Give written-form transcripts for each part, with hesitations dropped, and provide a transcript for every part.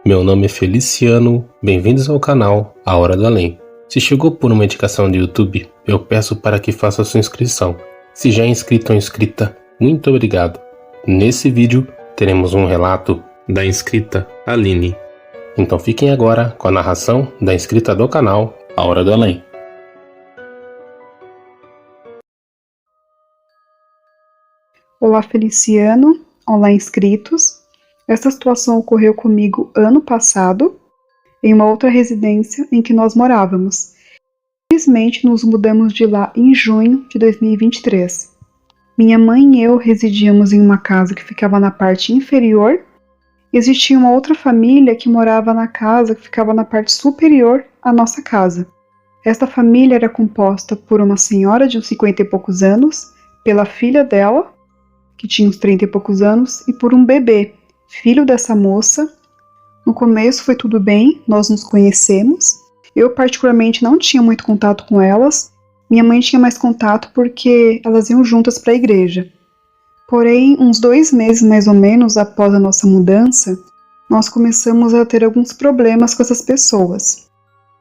Meu nome é Feliciano, bem-vindos ao canal A Hora do Além. Se chegou por uma indicação do YouTube, eu peço para que faça sua inscrição. Se já é inscrito ou inscrita, muito obrigado. Nesse vídeo, teremos um relato da inscrita Aline. Então fiquem agora com a narração da inscrita do canal A Hora do Além. Olá, Feliciano. Olá, inscritos. Essa situação ocorreu comigo ano passado, em uma outra residência em que nós morávamos. Infelizmente, nos mudamos de lá em junho de 2023. Minha mãe e eu residíamos em uma casa que ficava na parte inferior, e existia uma outra família que morava na casa que ficava na parte superior à nossa casa. Esta família era composta por uma senhora de uns 50 e poucos anos, pela filha dela, que tinha uns 30 e poucos anos, e por um bebê, filho dessa moça. No começo foi tudo bem, nós nos conhecemos. Eu particularmente não tinha muito contato com elas. Minha mãe tinha mais contato porque elas iam juntas para a igreja. Porém, uns 2 meses mais ou menos após a nossa mudança, nós começamos a ter alguns problemas com essas pessoas.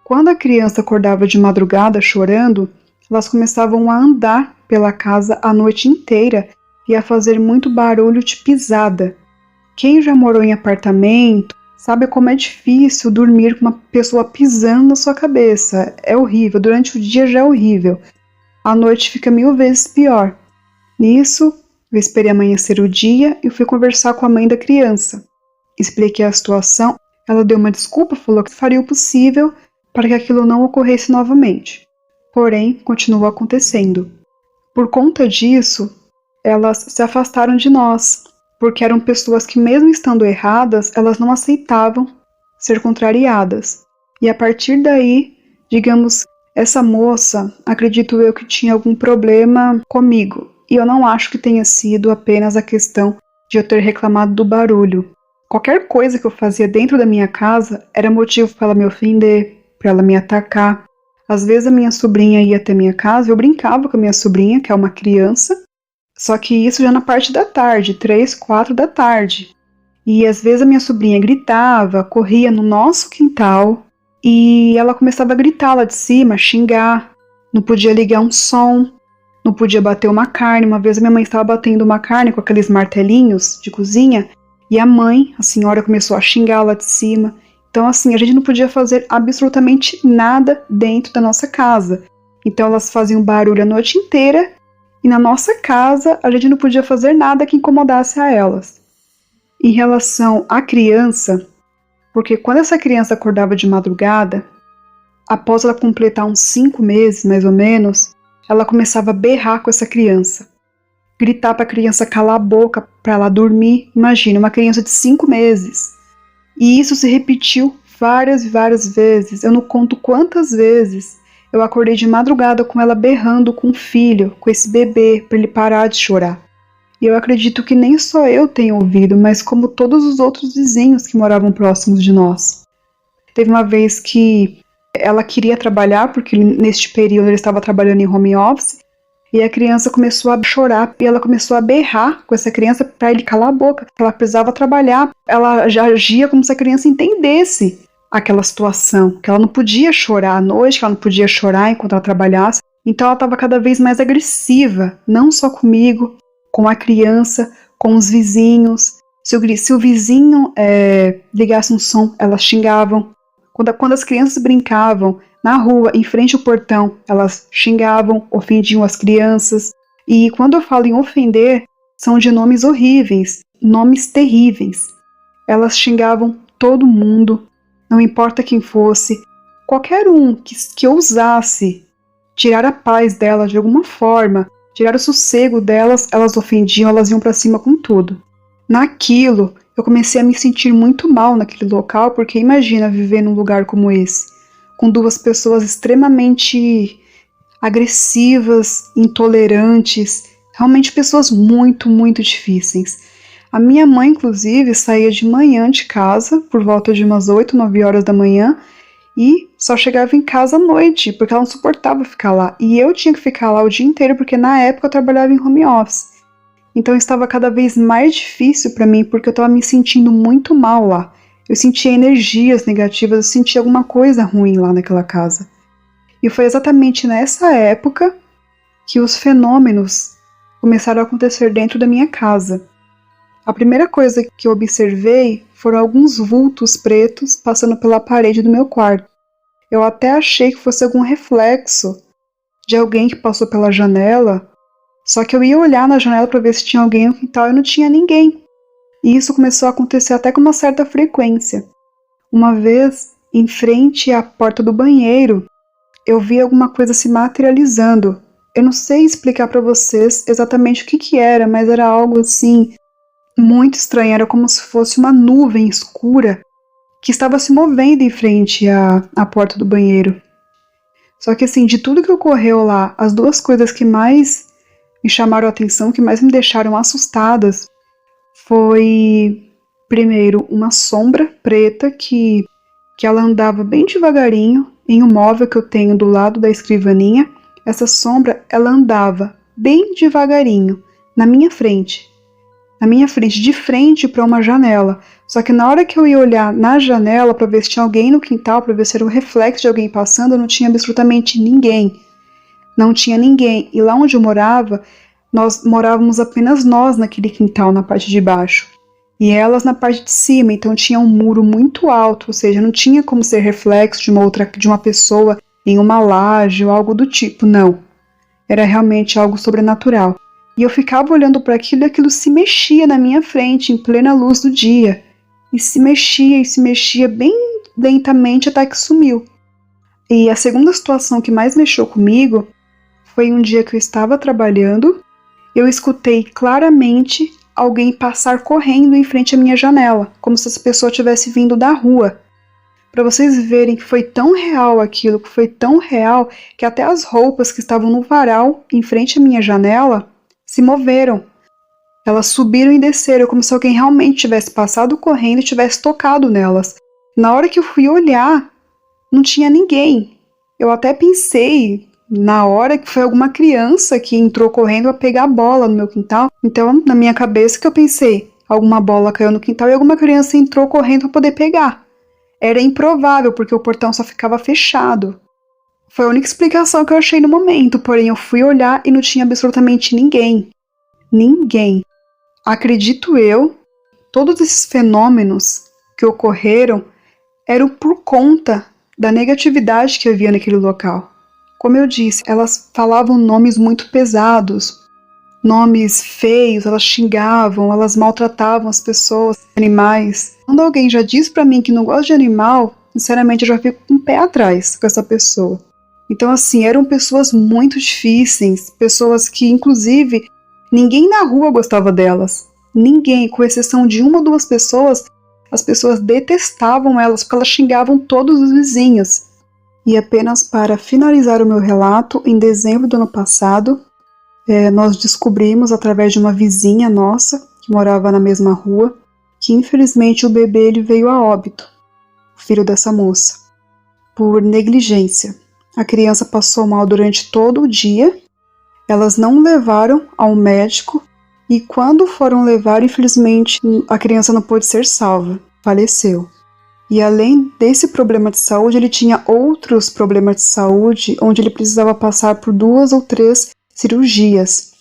Quando a criança acordava de madrugada chorando, elas começavam a andar pela casa a noite inteira e a fazer muito barulho de pisada. Quem já morou em apartamento sabe como é difícil dormir com uma pessoa pisando na sua cabeça. É horrível, durante o dia já é horrível. À noite fica 1000 vezes pior. Nisso, eu esperei amanhecer o dia e fui conversar com a mãe da criança. Expliquei a situação, ela deu uma desculpa, falou que faria o possível para que aquilo não ocorresse novamente. Porém, continuou acontecendo. Por conta disso, elas se afastaram de nós, porque eram pessoas que, mesmo estando erradas, elas não aceitavam ser contrariadas. E a partir daí, digamos, essa moça, acredito eu que tinha algum problema comigo. E eu não acho que tenha sido apenas a questão de eu ter reclamado do barulho. Qualquer coisa que eu fazia dentro da minha casa era motivo para ela me ofender, para ela me atacar. Às vezes a minha sobrinha ia até minha casa, eu brincava com a minha sobrinha, que é uma criança, só que isso já na parte da tarde, 3, 4 da tarde. E às vezes a minha sobrinha gritava, corria no nosso quintal e ela começava a gritar lá de cima, xingar. Não podia ligar um som, não podia bater uma carne. Uma vez a minha mãe estava batendo uma carne com aqueles martelinhos de cozinha e a senhora começou a xingar lá de cima. Então assim, a gente não podia fazer absolutamente nada dentro da nossa casa. Então elas faziam barulho a noite inteira. E na nossa casa, a gente não podia fazer nada que incomodasse a elas. Em relação à criança, porque quando essa criança acordava de madrugada, após ela completar uns 5 meses, mais ou menos, ela começava a berrar com essa criança. Gritar para a criança calar a boca, para ela dormir. Imagina, uma criança de 5 meses. E isso se repetiu várias e várias vezes. Eu não conto quantas vezes eu acordei de madrugada com ela berrando com o filho, com esse bebê, para ele parar de chorar. E eu acredito que nem só eu tenho ouvido, mas como todos os outros vizinhos que moravam próximos de nós. Teve uma vez que ela queria trabalhar, porque neste período ele estava trabalhando em home office, e a criança começou a chorar, e ela começou a berrar com essa criança para ele calar a boca, que ela precisava trabalhar. Ela já agia como se a criança entendesse aquela situação, que ela não podia chorar à noite, que ela não podia chorar enquanto ela trabalhasse. Então ela estava cada vez mais agressiva, não só comigo, com a criança, com os vizinhos. Se o vizinho ligasse um som, elas xingavam. Quando as crianças brincavam na rua, em frente ao portão, elas xingavam, ofendiam as crianças. E quando eu falo em ofender, são de nomes horríveis, nomes terríveis. Elas xingavam todo mundo, não importa quem fosse, qualquer um que ousasse tirar a paz dela de alguma forma, tirar o sossego delas, elas ofendiam, elas iam pra cima com tudo. Naquilo, eu comecei a me sentir muito mal naquele local, porque imagina viver num lugar como esse, com 2 pessoas extremamente agressivas, intolerantes, realmente pessoas muito, muito difíceis. A minha mãe, inclusive, saía de manhã de casa, por volta de umas 8, 9 horas da manhã, e só chegava em casa à noite, porque ela não suportava ficar lá. E eu tinha que ficar lá o dia inteiro, porque na época eu trabalhava em home office. Então estava cada vez mais difícil para mim, porque eu estava me sentindo muito mal lá. Eu sentia energias negativas, eu sentia alguma coisa ruim lá naquela casa. E foi exatamente nessa época que os fenômenos começaram a acontecer dentro da minha casa. A primeira coisa que eu observei foram alguns vultos pretos passando pela parede do meu quarto. Eu até achei que fosse algum reflexo de alguém que passou pela janela, só que eu ia olhar na janela para ver se tinha alguém no quintal e não tinha ninguém. E isso começou a acontecer até com uma certa frequência. Uma vez, em frente à porta do banheiro, eu vi alguma coisa se materializando. Eu não sei explicar para vocês exatamente o que era, mas era algo assim muito estranho. Era como se fosse uma nuvem escura que estava se movendo em frente à porta do banheiro. Só que assim, de tudo que ocorreu lá, as duas coisas que mais me chamaram a atenção, que mais me deixaram assustadas, foi, primeiro, uma sombra preta que ela andava bem devagarinho em um móvel que eu tenho do lado da escrivaninha. Essa sombra, ela andava bem devagarinho na minha frente, de frente para uma janela. Só que na hora que eu ia olhar na janela para ver se tinha alguém no quintal, para ver se era um reflexo de alguém passando, não tinha absolutamente ninguém. Não tinha ninguém. E lá onde eu morava, nós morávamos apenas nós naquele quintal, na parte de baixo. E elas na parte de cima, então tinha um muro muito alto, ou seja, não tinha como ser reflexo de uma pessoa em uma laje ou algo do tipo, não. Era realmente algo sobrenatural. E eu ficava olhando para aquilo e aquilo se mexia na minha frente, em plena luz do dia. E se mexia bem lentamente até que sumiu. E a segunda situação que mais mexeu comigo foi um dia que eu estava trabalhando, eu escutei claramente alguém passar correndo em frente à minha janela, como se essa pessoa tivesse vindo da rua. Para vocês verem que foi tão real aquilo, que foi tão real, que até as roupas que estavam no varal, em frente à minha janela, se moveram. Elas subiram e desceram, como se alguém realmente tivesse passado correndo e tivesse tocado nelas. Na hora que eu fui olhar, não tinha ninguém. Eu até pensei, na hora, que foi alguma criança que entrou correndo a pegar a bola no meu quintal. Então, na minha cabeça que eu pensei, alguma bola caiu no quintal e alguma criança entrou correndo para poder pegar. Era improvável, porque o portão só ficava fechado. Foi a única explicação que eu achei no momento, porém eu fui olhar e não tinha absolutamente ninguém. Ninguém. Acredito eu, todos esses fenômenos que ocorreram eram por conta da negatividade que havia naquele local. Como eu disse, elas falavam nomes muito pesados, nomes feios, elas xingavam, elas maltratavam as pessoas, animais. Quando alguém já diz pra mim que não gosta de animal, sinceramente eu já fico com o pé atrás com essa pessoa. Então assim, eram pessoas muito difíceis, pessoas que inclusive ninguém na rua gostava delas. Ninguém, com exceção de uma ou duas pessoas, as pessoas detestavam elas porque elas xingavam todos os vizinhos. E apenas para finalizar o meu relato, em dezembro do ano passado, nós descobrimos através de uma vizinha nossa, que morava na mesma rua, que infelizmente o bebê ele veio a óbito, o filho dessa moça, por negligência. A criança passou mal durante todo o dia, elas não levaram ao médico e quando foram levar, infelizmente, a criança não pôde ser salva, faleceu. E além desse problema de saúde, ele tinha outros problemas de saúde, onde ele precisava passar por 2 ou 3 cirurgias.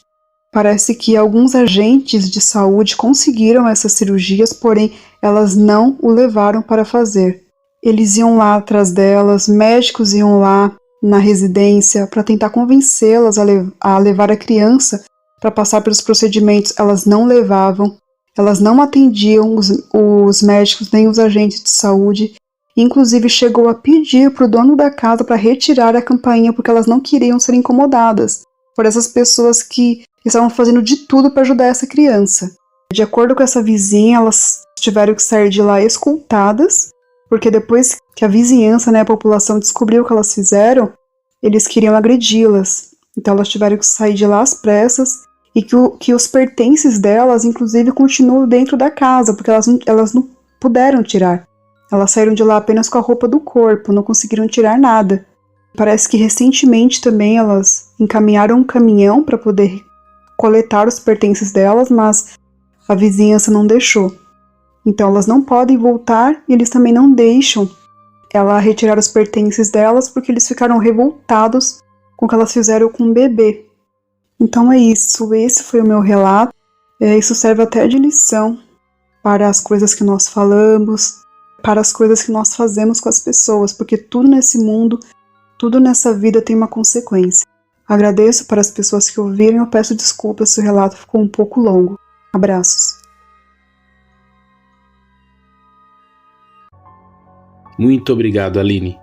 Parece que alguns agentes de saúde conseguiram essas cirurgias, porém elas não o levaram para fazer. Eles iam lá atrás delas, médicos iam lá na residência para tentar convencê-las a levar a criança para passar pelos procedimentos. Elas não levavam. Elas não atendiam os médicos nem os agentes de saúde. Inclusive chegou a pedir para o dono da casa para retirar a campainha porque elas não queriam ser incomodadas por essas pessoas que estavam fazendo de tudo para ajudar essa criança. De acordo com essa vizinha, elas tiveram que sair de lá escoltadas, porque depois que a vizinhança, a população descobriu o que elas fizeram, eles queriam agredi-las. Então elas tiveram que sair de lá às pressas e que os pertences delas, inclusive, continuam dentro da casa, porque elas não puderam tirar. Elas saíram de lá apenas com a roupa do corpo, não conseguiram tirar nada. Parece que recentemente também elas encaminharam um caminhão para poder coletar os pertences delas, mas a vizinhança não deixou. Então elas não podem voltar e eles também não deixam ela retirar os pertences delas porque eles ficaram revoltados com o que elas fizeram com o bebê. Então é isso, esse foi o meu relato. Isso serve até de lição para as coisas que nós falamos, para as coisas que nós fazemos com as pessoas, porque tudo nesse mundo, tudo nessa vida tem uma consequência. Agradeço para as pessoas que ouviram e eu peço desculpas se o relato ficou um pouco longo. Abraços. Muito obrigado, Aline,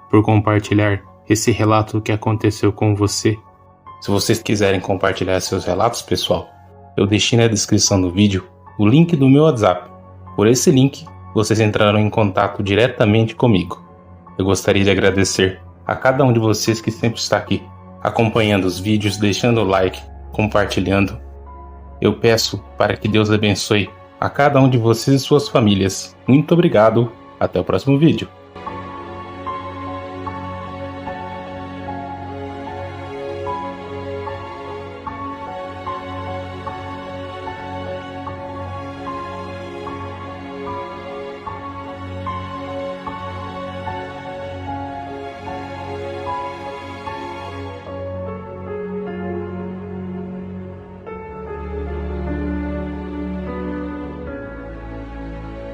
por compartilhar esse relato que aconteceu com você. Se vocês quiserem compartilhar seus relatos, pessoal, eu deixei na descrição do vídeo o link do meu WhatsApp. Por esse link, vocês entrarão em contato diretamente comigo. Eu gostaria de agradecer a cada um de vocês que sempre está aqui, acompanhando os vídeos, deixando o like, compartilhando. Eu peço para que Deus abençoe a cada um de vocês e suas famílias. Muito obrigado. Até o próximo vídeo.